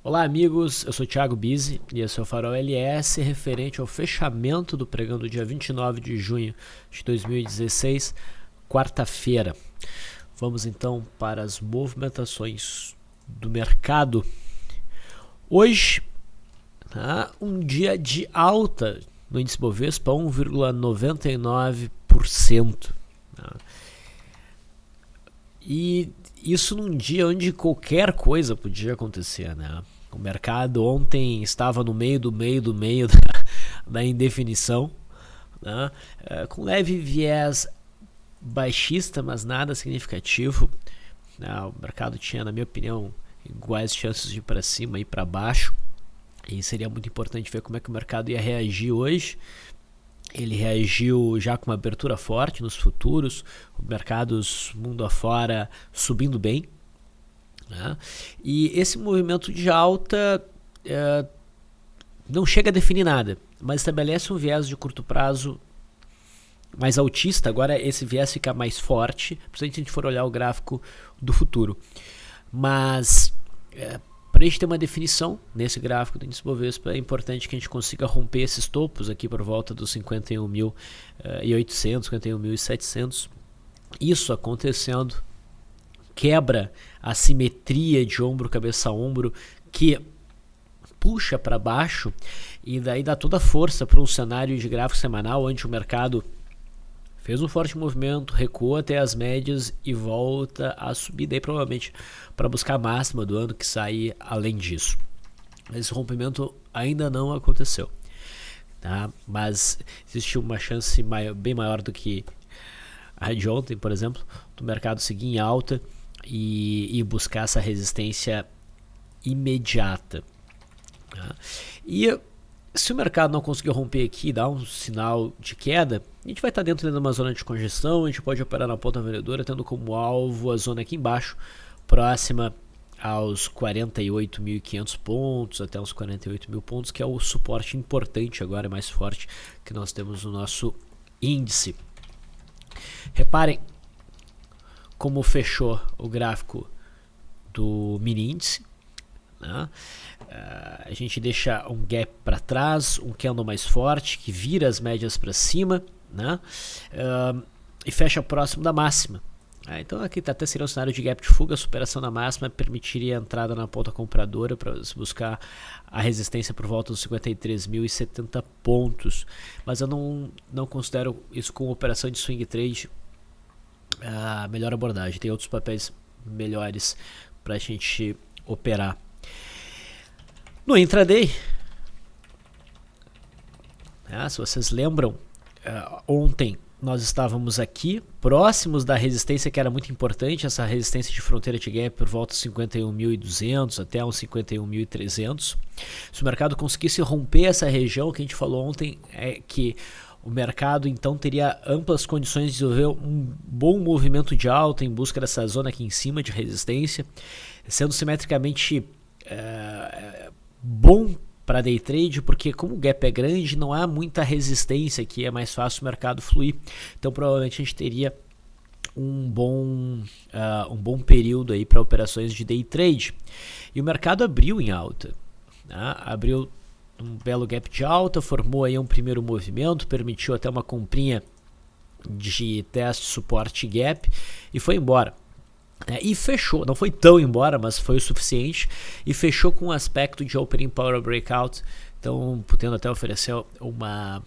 Olá amigos, eu sou Thiago Bizzi e esse é o Farol LS referente ao fechamento do pregão do dia 29 de junho de 2016, quarta-feira. Vamos então para as movimentações do mercado. Hoje, um dia de alta no índice Bovespa, 1,99%. E isso num dia onde qualquer coisa podia acontecer, né? O mercado ontem estava no meio da indefinição, né? Com leve viés baixista, mas nada significativo. O mercado tinha, na minha opinião, iguais chances de ir para cima e para baixo. E seria muito importante ver como é que o mercado ia reagir hoje. Ele reagiu já com uma abertura forte nos futuros, mercados mundo afora subindo bem, né? E esse movimento de alta não chega a definir nada, mas estabelece um viés de curto prazo mais altista. Agora esse viés fica mais forte, principalmente se a gente for olhar o gráfico do futuro. Mas para a gente ter uma definição nesse gráfico do índice Bovespa, é importante que a gente consiga romper esses topos aqui por volta dos 51.800, 51.700. Isso acontecendo quebra a simetria de ombro, cabeça a ombro, que puxa para baixo e daí dá toda a força para um cenário de gráfico semanal onde o mercado fez um forte movimento, recuou até as médias e volta a subir, daí provavelmente para buscar a máxima do ano, que sair além disso. Esse rompimento ainda não aconteceu, tá? Mas existe uma chance bem maior do que a de ontem, por exemplo, do mercado seguir em alta e buscar essa resistência imediata, tá? E se o mercado não conseguir romper aqui e dar um sinal de queda, a gente vai estar dentro de uma zona de congestão. A gente pode operar na ponta vendedora, tendo como alvo a zona aqui embaixo, próxima aos 48.500 pontos, até os 48.000 pontos, que é o suporte importante agora, mais forte, que nós temos no nosso índice. Reparem como fechou o gráfico do mini índice, né? A gente deixa um gap para trás, um candle mais forte que vira as médias para cima, né? E fecha próximo da máxima. Então aqui até seria um cenário de gap de fuga. A superação da máxima permitiria a entrada na ponta compradora para se buscar a resistência por volta dos 53.070 pontos. Mas eu não considero isso como operação de swing trade a melhor abordagem. Tem outros papéis melhores para a gente operar. No intraday, se vocês lembram, ontem nós estávamos aqui próximos da resistência que era muito importante, essa resistência de fronteira de gap por volta dos 51.200 até uns 51.300. Se o mercado conseguisse romper essa região, que a gente falou ontem, é que o mercado então teria amplas condições de desenvolver um bom movimento de alta em busca dessa zona aqui em cima de resistência, sendo simetricamente bom para day trade, porque como o gap é grande, não há muita resistência aqui, é mais fácil o mercado fluir. Então provavelmente a gente teria um bom período aí para operações de day trade. E o mercado abriu em alta, né? Abriu um belo gap de alta, formou aí um primeiro movimento, permitiu até uma comprinha de teste, suporte gap e foi embora. E fechou, não foi tão embora, mas foi o suficiente, e fechou com um aspecto de opening power breakout, então podendo até oferecer uma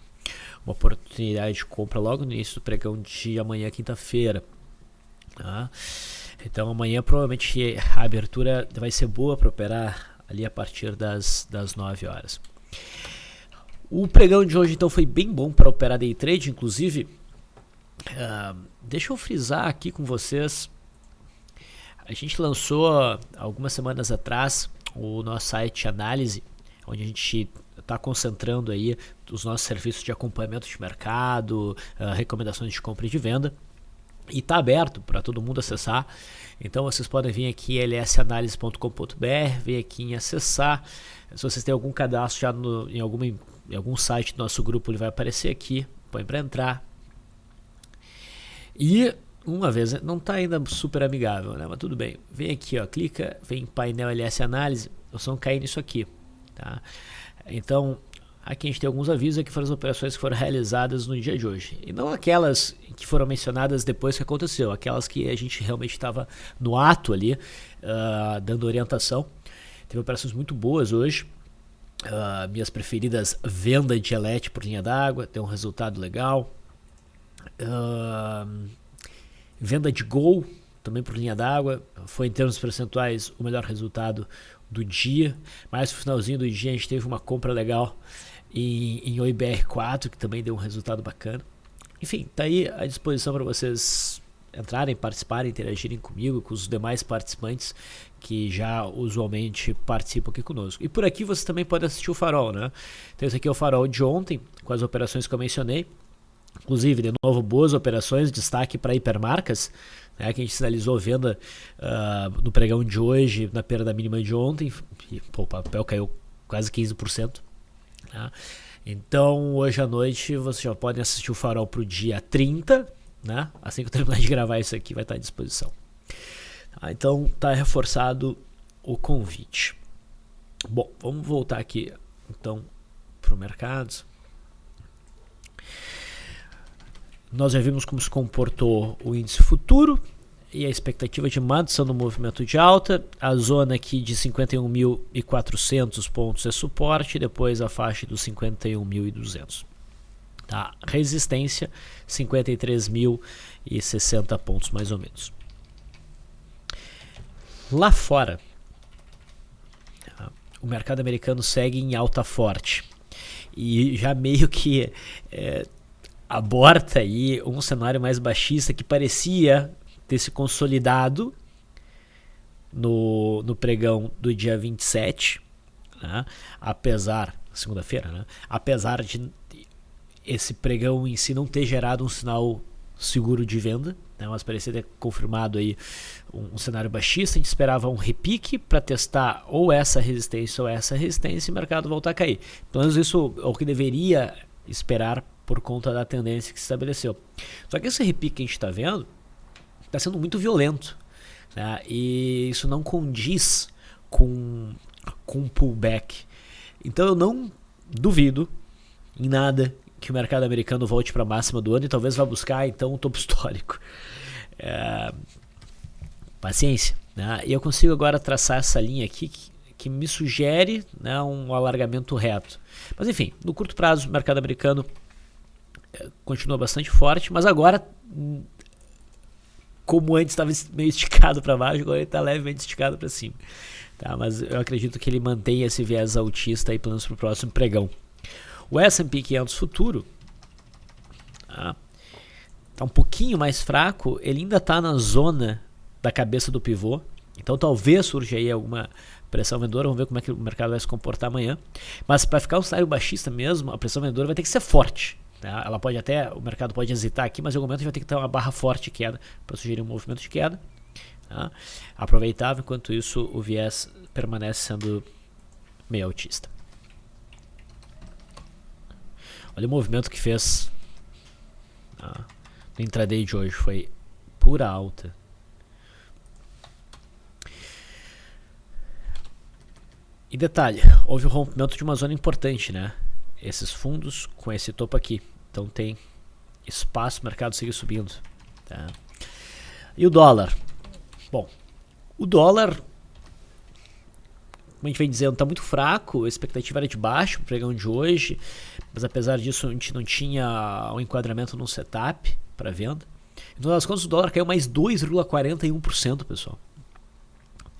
oportunidade de compra logo no início do pregão de amanhã, quinta-feira, tá? Então amanhã provavelmente a abertura vai ser boa para operar ali a partir das 9 horas. O pregão de hoje então foi bem bom para operar day trade, inclusive deixa eu frisar aqui com vocês. A gente lançou algumas semanas atrás o nosso site Análise, onde a gente está concentrando aí os nossos serviços de acompanhamento de mercado, recomendações de compra e de venda, e está aberto para todo mundo acessar. Então vocês podem vir aqui em lsanalise.com.br, vir aqui em acessar. Se vocês têm algum cadastro já em algum site do nosso grupo, ele vai aparecer aqui, põe para entrar. E uma vez, não está ainda super amigável, né? Mas tudo bem. Vem aqui, ó, clica, vem em painel LS Análise, nós vamos cair nisso aqui, tá? Então, aqui a gente tem alguns avisos, aqui foram as operações que foram realizadas no dia de hoje. E não aquelas que foram mencionadas depois que aconteceu, aquelas que a gente realmente estava no ato ali, dando orientação. Teve operações muito boas hoje. Minhas preferidas, venda de Elete por linha d'água, deu um resultado legal. Venda de Gol também por linha d'água, foi em termos percentuais o melhor resultado do dia, mas no finalzinho do dia a gente teve uma compra legal em OIBR4, que também deu um resultado bacana. Enfim, tá aí à disposição para vocês entrarem, participarem, interagirem comigo, com os demais participantes que já usualmente participam aqui conosco. E por aqui você também pode assistir o Farol, né? Então esse aqui é o Farol de ontem, com as operações que eu mencionei. Inclusive, de novo, boas operações, destaque para hipermarcas, né, que a gente sinalizou venda no pregão de hoje, na perda mínima de ontem, e, o papel caiu quase 15%. Né? Então, hoje à noite, vocês já podem assistir o Farol para o dia 30, né? Assim que eu terminar de gravar isso aqui, vai estar à disposição. Então, está reforçado o convite. Bom, vamos voltar aqui, então, para o mercado. Nós já vimos como se comportou o índice futuro e a expectativa de manutenção do movimento de alta. A zona aqui de 51.400 pontos é suporte, depois a faixa dos 51.200. Tá? Resistência 53.060 pontos mais ou menos. Lá fora, o mercado americano segue em alta forte e já meio que aborta aí um cenário mais baixista que parecia ter se consolidado no pregão do dia 27, né? Apesar, segunda-feira, né? Apesar de esse pregão em si não ter gerado um sinal seguro de venda, né? Mas parecia ter confirmado aí um cenário baixista. A gente esperava um repique para testar ou essa resistência e o mercado voltar a cair. Pelo menos isso é o que deveria esperar por conta da tendência que se estabeleceu. Só que esse repique que a gente está vendo está sendo muito violento, né? E isso não condiz com um pullback. Então eu não duvido em nada que o mercado americano volte para a máxima do ano e talvez vá buscar então um topo histórico. Paciência, né? E eu consigo agora traçar essa linha aqui que me sugere, né, um alargamento reto. Mas enfim, no curto prazo o mercado americano continua bastante forte, mas agora, como antes estava meio esticado para baixo, agora ele está levemente esticado para cima. Tá? Mas eu acredito que ele mantenha esse viés altista aí, pelo menos para o próximo pregão. O S&P 500 futuro está um pouquinho mais fraco, ele ainda está na zona da cabeça do pivô, então talvez surja aí alguma pressão vendedora, vamos ver como é que o mercado vai se comportar amanhã. Mas para ficar um cenário baixista mesmo, a pressão vendedora vai ter que ser forte. Ela pode até, o mercado pode hesitar aqui, mas em algum momento vai ter que ter uma barra forte de queda para sugerir um movimento de queda. Tá? Aproveitável, enquanto isso o viés permanece sendo meio altista. Olha o movimento que fez no intraday de hoje, foi pura alta. E detalhe, houve o rompimento de uma zona importante, né? Esses fundos com esse topo aqui. Então tem espaço, o mercado segue subindo. Tá? E o dólar? Bom, o dólar, como a gente vem dizendo, está muito fraco. A expectativa era de baixo para o pregão de hoje. Mas apesar disso, a gente não tinha um enquadramento no setup para venda. No final das contas, o dólar caiu mais 2,41%, pessoal.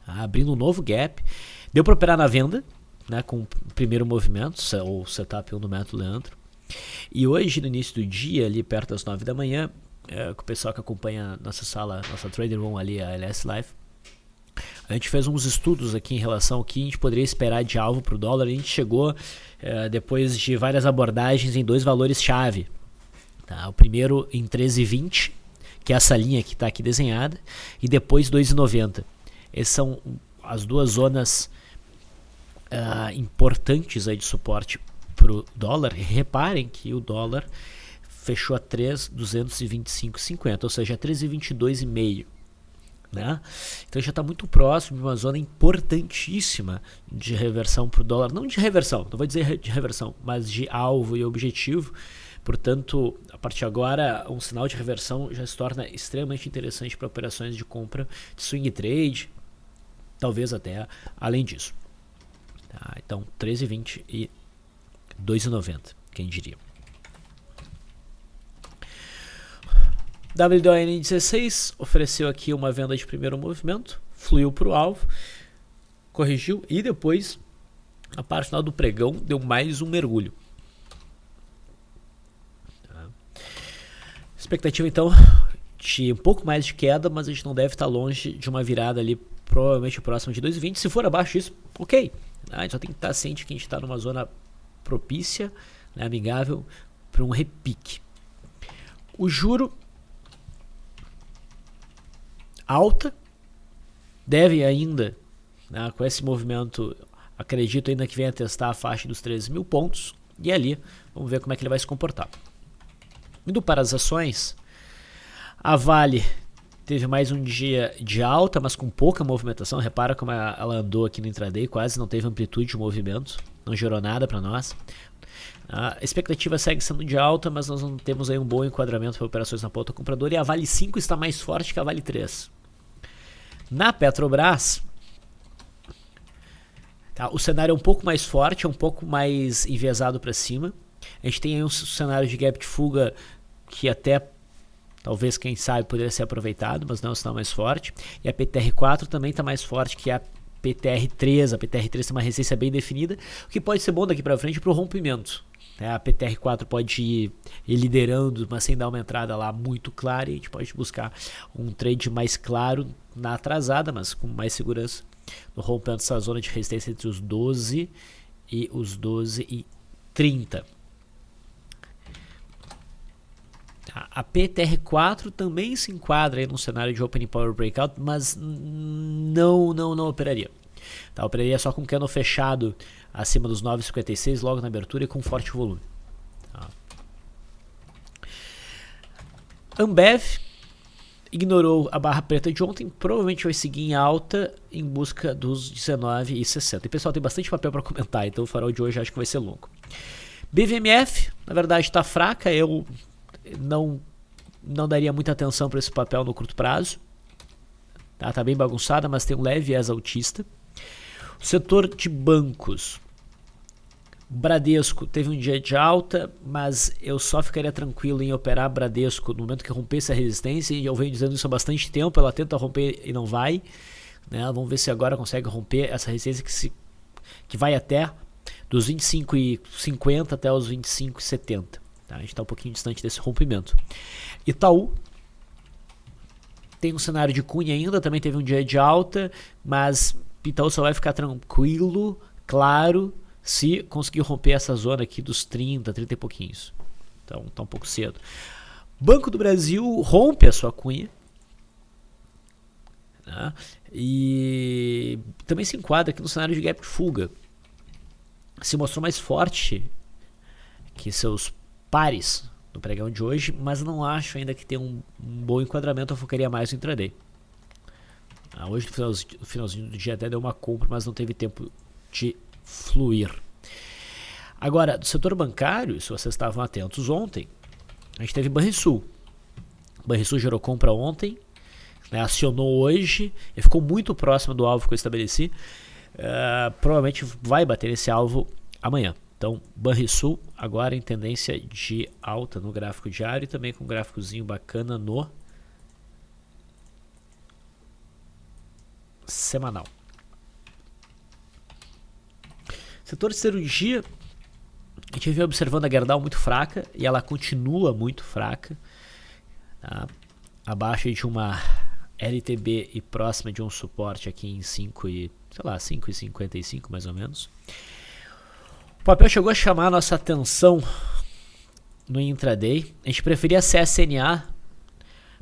Abrindo um novo gap. Deu para operar na venda, né, com o primeiro movimento, o setup 1 do método Leandro. E hoje, no início do dia, ali perto das 9 da manhã, com o pessoal que acompanha nossa sala, nossa Trader Room ali, a LS Live, a gente fez uns estudos aqui em relação ao que a gente poderia esperar de alvo para o dólar. A gente chegou, depois de várias abordagens, em dois valores-chave. Tá? O primeiro em 13,20, que é essa linha que está aqui desenhada, e depois 2,90. Essas são as duas zonas importantes aí de suporte para o dólar. Reparem que o dólar fechou a 3.225,50, ou seja, 3.022,5. Né? Então já está muito próximo de uma zona importantíssima de reversão para o dólar, não de reversão, não vou dizer de reversão, mas de alvo e objetivo. Portanto, a partir de agora, um sinal de reversão já se torna extremamente interessante para operações de compra de swing trade, talvez até além disso. Tá, então, 13,20 e 2,90, quem diria. WDON 16 ofereceu aqui uma venda de primeiro movimento, fluiu para o alvo, corrigiu e depois, a parte final do pregão, deu mais um mergulho. Tá. Expectativa então de um pouco mais de queda, mas a gente não deve estar longe de uma virada ali, provavelmente próxima de 2,20. Se for abaixo disso, ok. A gente só tem que estar ciente que a gente está numa zona propícia, né, amigável, para um repique. O juro alta, deve ainda, né, com esse movimento, acredito ainda que venha testar a faixa dos 13 mil pontos, e ali vamos ver como é que ele vai se comportar. Indo para as ações, a Vale teve mais um dia de alta, mas com pouca movimentação. Repara como ela andou aqui no intraday, quase não teve amplitude de movimento, não gerou nada para nós. A expectativa segue sendo de alta, mas nós não temos aí um bom enquadramento para operações na pauta compradora, e a Vale 5 está mais forte que a Vale 3. Na Petrobras, tá, o cenário é um pouco mais forte, é um pouco mais enviesado para cima. A gente tem aí um cenário de gap de fuga que até, talvez, quem sabe, poderia ser aproveitado, mas não está mais forte. E a PTR4 também está mais forte que a PTR3. A PTR3 tem uma resistência bem definida, o que pode ser bom daqui para frente para o rompimento. A PTR4 pode ir liderando, mas sem dar uma entrada lá muito clara, e a gente pode buscar um trade mais claro na atrasada, mas com mais segurança, no rompendo essa zona de resistência entre os 12 e os 12,30. A PTR4 também se enquadra aí num cenário de Opening Power Breakout, mas não operaria. Tá, operaria só com candle fechado acima dos 9,56 logo na abertura e com forte volume. Tá. Ambev ignorou a barra preta de ontem, provavelmente vai seguir em alta em busca dos 19,60. E pessoal, tem bastante papel para comentar, então o farol de hoje acho que vai ser longo. BVMF, na verdade, está fraca, eu não daria muita atenção para esse papel no curto prazo. Tá bem bagunçada, mas tem um leve viés altista. O setor de bancos, o Bradesco teve um dia de alta, mas eu só ficaria tranquilo em operar Bradesco no momento que rompesse a resistência, e eu venho dizendo isso há bastante tempo. Ela tenta romper e não vai, né? Vamos ver se agora consegue romper essa resistência que vai até dos 25,50 até os 25,70. Tá? A gente está um pouquinho distante desse rompimento. Itaú tem um cenário de cunha ainda, também teve um dia de alta, mas Itaú só vai ficar tranquilo, claro, se conseguir romper essa zona aqui dos 30 e pouquinhos. Então tá um pouco cedo. Banco do Brasil rompe a sua cunha, né? E também se enquadra aqui no cenário de gap de fuga. Se mostrou mais forte que seus pares no pregão de hoje, mas não acho ainda que tenha um bom enquadramento. Eu focaria mais no intraday. Hoje no finalzinho do dia até deu uma compra, mas não teve tempo de fluir. Agora, do setor bancário, se vocês estavam atentos ontem, a gente teve Banrisul. Banrisul gerou compra ontem, né, acionou hoje e ficou muito próximo do alvo que eu estabeleci. Provavelmente vai bater esse alvo amanhã. Então, Banrisul agora em tendência de alta no gráfico diário e também com um gráficozinho bacana no semanal. Setor de cirurgia, a gente vem observando a Gerdau muito fraca e ela continua muito fraca, tá? Abaixo de uma LTB e próxima de um suporte aqui em 5,55 mais ou menos. O papel chegou a chamar a nossa atenção no intraday. A gente preferia a CSNA,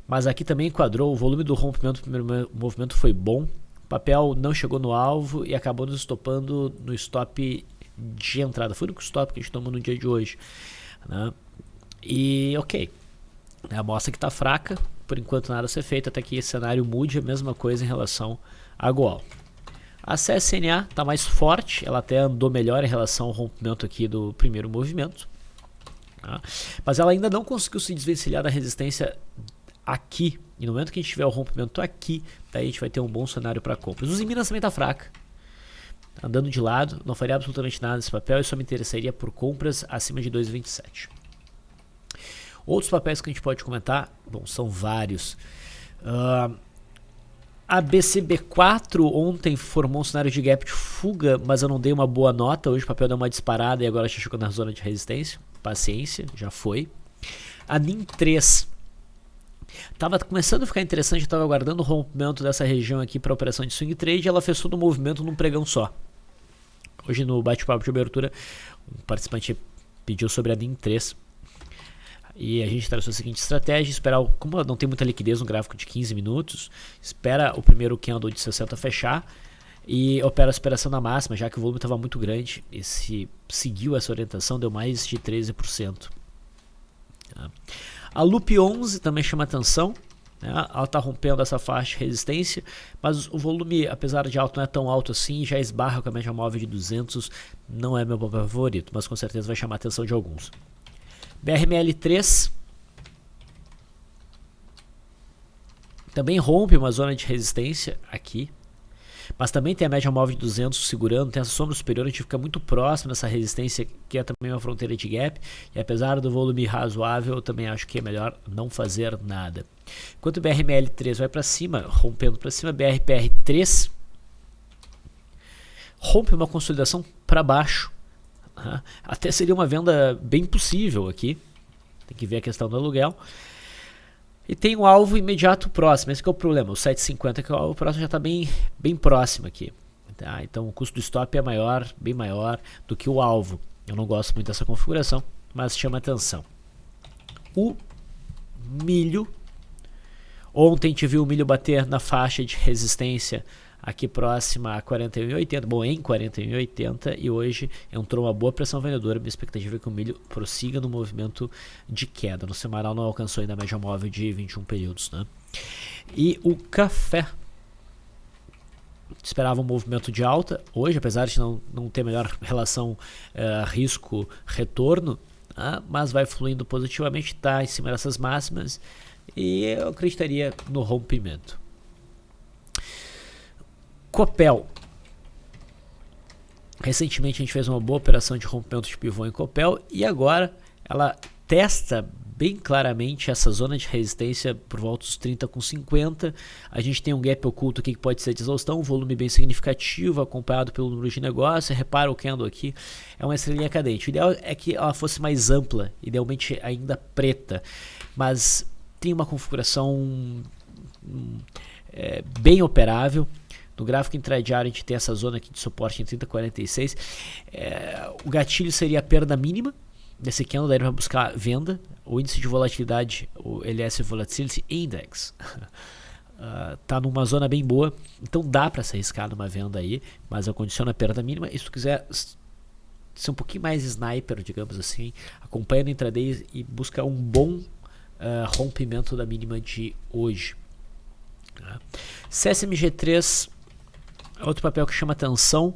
mas aqui também enquadrou. O volume do rompimento do primeiro movimento foi bom. O papel não chegou no alvo e acabou nos estopando no stop de entrada. Foi o único stop que a gente tomou no dia de hoje, né? E ok, mostra que está fraca, por enquanto nada a ser feito até que esse cenário mude. A mesma coisa em relação a Goal. A CSNA está mais forte, ela até andou melhor em relação ao rompimento aqui do primeiro movimento, tá? Mas ela ainda não conseguiu se desvencilhar da resistência aqui. E no momento que a gente tiver o rompimento aqui, daí a gente vai ter um bom cenário para compras. O Minas também está fraca, andando de lado, não faria absolutamente nada nesse papel e só me interessaria por compras acima de 2,27. Outros papéis que a gente pode comentar, bom, são vários. A BCB4 ontem formou um cenário de gap de fuga, mas eu não dei uma boa nota. Hoje o papel deu uma disparada e agora já chegou na zona de resistência. Paciência, já foi. A NIM3 estava começando a ficar interessante, estava aguardando o rompimento dessa região aqui para operação de swing trade. Ela fez todo o movimento num pregão só. Hoje no bate-papo de abertura, um participante pediu sobre a NIM3. E a gente traçou a seguinte estratégia: esperar, como não tem muita liquidez no gráfico de 15 minutos, espera o primeiro candle de 60 fechar e opera a superação na máxima, já que o volume estava muito grande. E se seguiu essa orientação, deu mais de 13%. A Loop 11 também chama atenção, né? Ela está rompendo essa faixa de resistência, mas o volume, apesar de alto, não é tão alto assim, já esbarra com a média móvel de 200, não é meu papel favorito, mas com certeza vai chamar a atenção de alguns. BRML3 também rompe uma zona de resistência aqui, mas também tem a média móvel de 200 segurando, tem essa sombra superior, a gente fica muito próximo dessa resistência que é também uma fronteira de gap, e apesar do volume razoável, eu também acho que é melhor não fazer nada. Enquanto o BRML3 vai para cima, rompendo para cima, BRPR3 rompe uma consolidação para baixo. Até seria uma venda bem possível aqui. Tem que ver a questão do aluguel. E tem um alvo imediato próximo. Esse que é o problema. O 7,50, que é o alvo próximo, já está bem próximo aqui, tá? Então o custo do stop é maior, bem maior do que o alvo. Eu não gosto muito dessa configuração, mas chama atenção. O milho. Ontem a gente viu o milho bater na faixa de resistência aqui próxima a 41,80, bom, em 41,80, e hoje entrou uma boa pressão vendedora. Minha expectativa é que o milho prossiga no movimento de queda. No semanal não alcançou ainda a média móvel de 21 períodos, né? E o café esperava um movimento de alta hoje, apesar de não ter melhor relação risco-retorno, né? Mas vai fluindo positivamente, está em cima dessas máximas, e eu acreditaria no rompimento. Copel. Recentemente a gente fez uma boa operação de rompimento de pivô em Copel e agora ela testa bem claramente essa zona de resistência por volta dos 30,50. A gente tem um gap oculto aqui que pode ser de exaustão, um volume bem significativo, acompanhado pelo número de negócio. Repara o candle aqui, é uma estrelinha cadente. O ideal é que ela fosse mais ampla, idealmente ainda preta, mas tem uma configuração bem operável. No gráfico intradiário a gente tem essa zona aqui de suporte em 30,46. O gatilho seria a perda mínima desse candle, daí ele vai buscar venda. O índice de volatilidade, o LS Volatility Index, está numa zona bem boa, então dá para se arriscar numa venda aí, mas eu condiciono a perda mínima. E se tu quiser ser um pouquinho mais sniper, digamos assim, acompanha no intraday e busca um bom rompimento da mínima de hoje. CSMG3 é outro papel que chama atenção.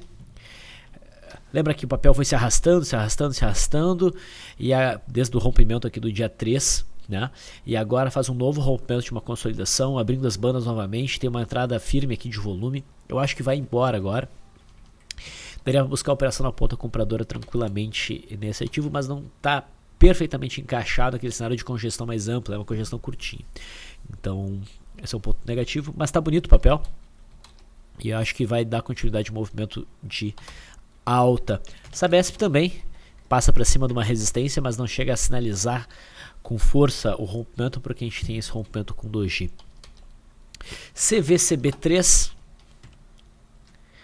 Lembra que o papel foi se arrastando, e desde o rompimento aqui do dia 3, né? E agora faz um novo rompimento de uma consolidação, abrindo as bandas novamente, tem uma entrada firme aqui de volume. Eu acho que vai embora agora. Daria para buscar a operação na ponta compradora tranquilamente nesse ativo, mas não está perfeitamente encaixado aquele cenário de congestão mais ampla, é uma congestão curtinha. Então esse é um ponto negativo, mas está bonito o papel. E eu acho que vai dar continuidade ao movimento de alta. Sabesp também passa para cima de uma resistência, mas não chega a sinalizar com força o rompimento, porque a gente tem esse rompimento com doji. CVCB3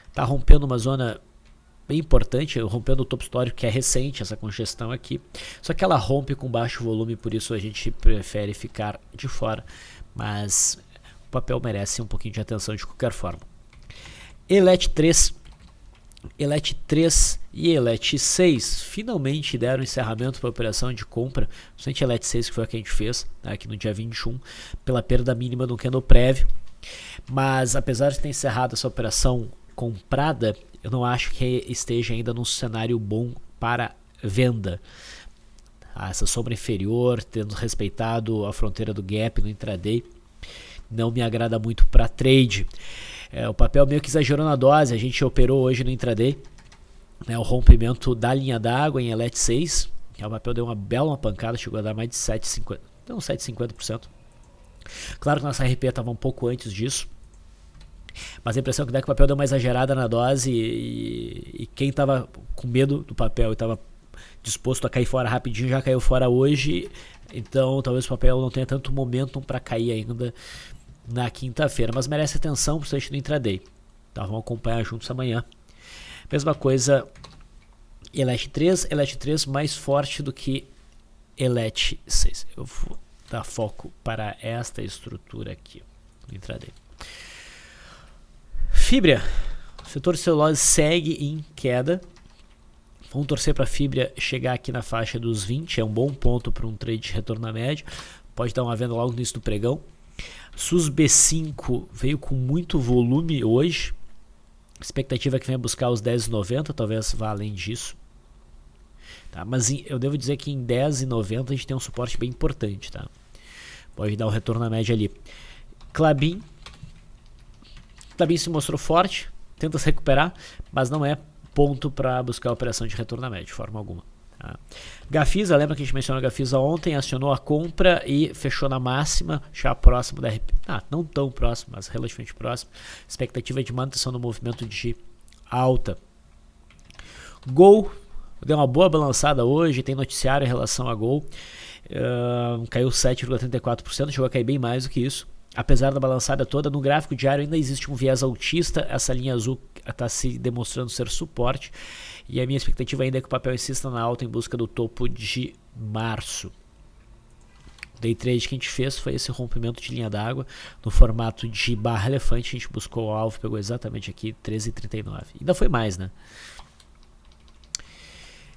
está rompendo uma zona bem importante, rompendo o topo histórico, que é recente essa congestão aqui. Só que ela rompe com baixo volume, por isso a gente prefere ficar de fora. Mas o papel merece um pouquinho de atenção de qualquer forma. ELET3 ELET 3 e ELET 6 finalmente deram encerramento para a operação de compra, principalmente ELET 6, que foi a que a gente fez, né, aqui no dia 21, pela perda mínima do candle prévio. Mas apesar de ter encerrado essa operação comprada, eu não acho que esteja ainda num cenário bom para venda. Essa sombra inferior, tendo respeitado a fronteira do gap no intraday, não me agrada muito para trade. O papel meio que exagerou na dose, a gente operou hoje no intraday, né, o rompimento da linha d'água em ELET 6, o papel deu uma bela pancada, chegou a dar mais de 7,50%, deu uns 7,50%. Claro que nossa RP estava um pouco antes disso, mas a impressão que dá é que o papel deu uma exagerada na dose e quem estava com medo do papel e estava disposto a cair fora rapidinho já caiu fora hoje, então talvez o papel não tenha tanto momentum para cair ainda na quinta-feira, mas merece atenção principalmente no intraday. Tá, vamos acompanhar juntos amanhã. Mesma coisa, ELET 3 mais forte do que ELET 6. Eu vou dar foco para esta estrutura aqui no intraday. Fibra, o setor de celulose segue em queda. Vamos torcer para a Fibra chegar aqui na faixa dos 20, é um bom ponto para um trade de retorno à média. Pode dar uma venda logo no início do pregão. SUS B5 veio com muito volume hoje. A expectativa é que venha buscar os 10,90, talvez vá além disso. Tá, mas eu devo dizer que em 10,90 a gente tem um suporte bem importante. Tá? Pode dar um retorno à média ali. Klabin se mostrou forte, tenta se recuperar, mas não é ponto para buscar a operação de retorno à média, de forma alguma. Tá? Gafisa, lembra que a gente mencionou a Gafisa ontem, acionou a compra e fechou na máxima, já próximo da RP. Não tão próximo, mas relativamente próximo. Expectativa de manutenção do movimento de alta. Gol, deu uma boa balançada hoje, tem noticiário em relação a Gol. Caiu 7,34%, chegou a cair bem mais do que isso. Apesar da balançada toda, no gráfico diário ainda existe um viés altista, essa linha azul está se demonstrando ser suporte, e a minha expectativa ainda é que o papel insista na alta em busca do topo de março. O day trade que a gente fez foi esse rompimento de linha d'água no formato de barra elefante, a gente buscou o alvo, pegou exatamente aqui 13,39, ainda foi mais, né?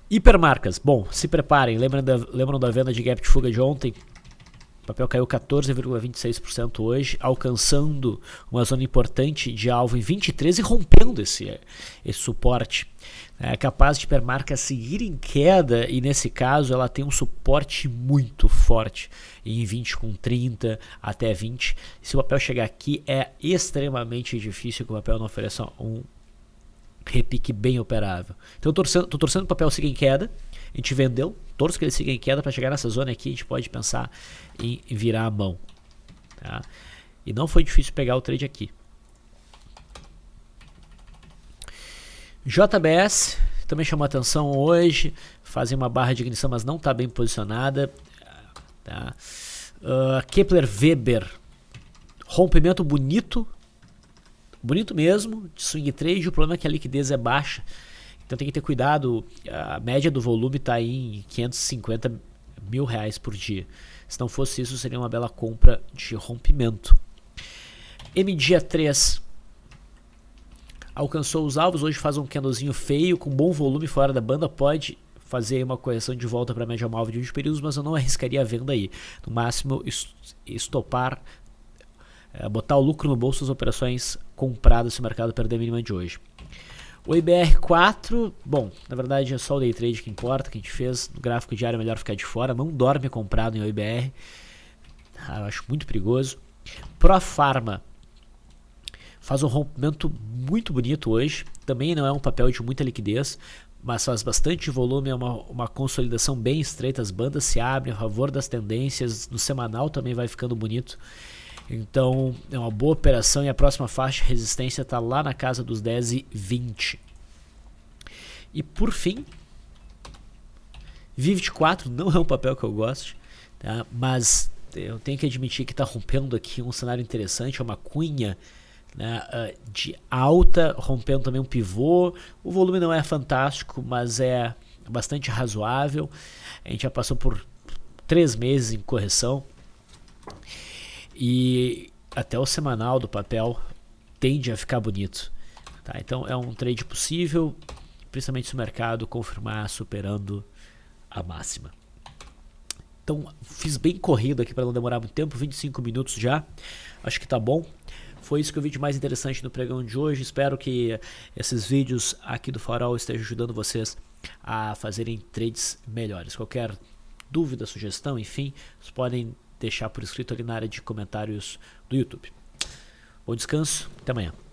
Hipermarcas, bom, se preparem, lembram da venda de gap de fuga de ontem? O papel caiu 14,26% hoje, alcançando uma zona importante de alvo em 23 e rompendo esse suporte. É capaz de hipermarca seguir em queda e nesse caso ela tem um suporte muito forte em 20,30 até 20. Se o papel chegar aqui é extremamente difícil que o papel não ofereça um repique bem operável. Então tô torcendo que o papel siga em queda. A gente vendeu, torço que ele siga em queda para chegar nessa zona aqui, a gente pode pensar em virar a mão. Tá? E não foi difícil pegar o trade aqui. JBS também chamou atenção hoje, fazem uma barra de ignição, mas não está bem posicionada. Tá? Kepler Weber, rompimento bonito mesmo, de swing trade, o problema é que a liquidez é baixa. Então tem que ter cuidado, a média do volume está em 550 mil reais por dia. Se não fosse isso, seria uma bela compra de rompimento. MDIA 3 alcançou os alvos, hoje faz um candlezinho feio, com bom volume fora da banda, pode fazer uma correção de volta para a média móvel de 20 períodos, mas eu não arriscaria a venda aí. No máximo, estopar, botar o lucro no bolso das operações compradas se o mercado perder a mínima de hoje. O IBR4, bom, na verdade é só o day trade que importa, que a gente fez no gráfico diário é melhor ficar de fora, não dorme comprado em OIBR, eu acho muito perigoso. Profarma faz um rompimento muito bonito hoje, também não é um papel de muita liquidez, mas faz bastante volume, é uma consolidação bem estreita, as bandas se abrem a favor das tendências, no semanal também vai ficando bonito. Então é uma boa operação e a próxima faixa de resistência está lá na casa dos 10,20. E por fim, Vivid 4 não é um papel que eu gosto, tá? Mas eu tenho que admitir que está rompendo aqui um cenário interessante, é uma cunha, né, de alta, rompendo também um pivô. O volume não é fantástico, mas é bastante razoável. A gente já passou por 3 meses em correção. E até o semanal do papel tende a ficar bonito. Tá? Então é um trade possível, principalmente se o mercado confirmar superando a máxima. Então fiz bem corrido aqui para não demorar muito tempo, 25 minutos já, acho que tá bom. Foi isso que eu vi de mais interessante no pregão de hoje. Espero que esses vídeos aqui do Farol estejam ajudando vocês a fazerem trades melhores. Qualquer dúvida, sugestão, enfim, vocês podem deixar por escrito ali na área de comentários do YouTube. Bom descanso, até amanhã.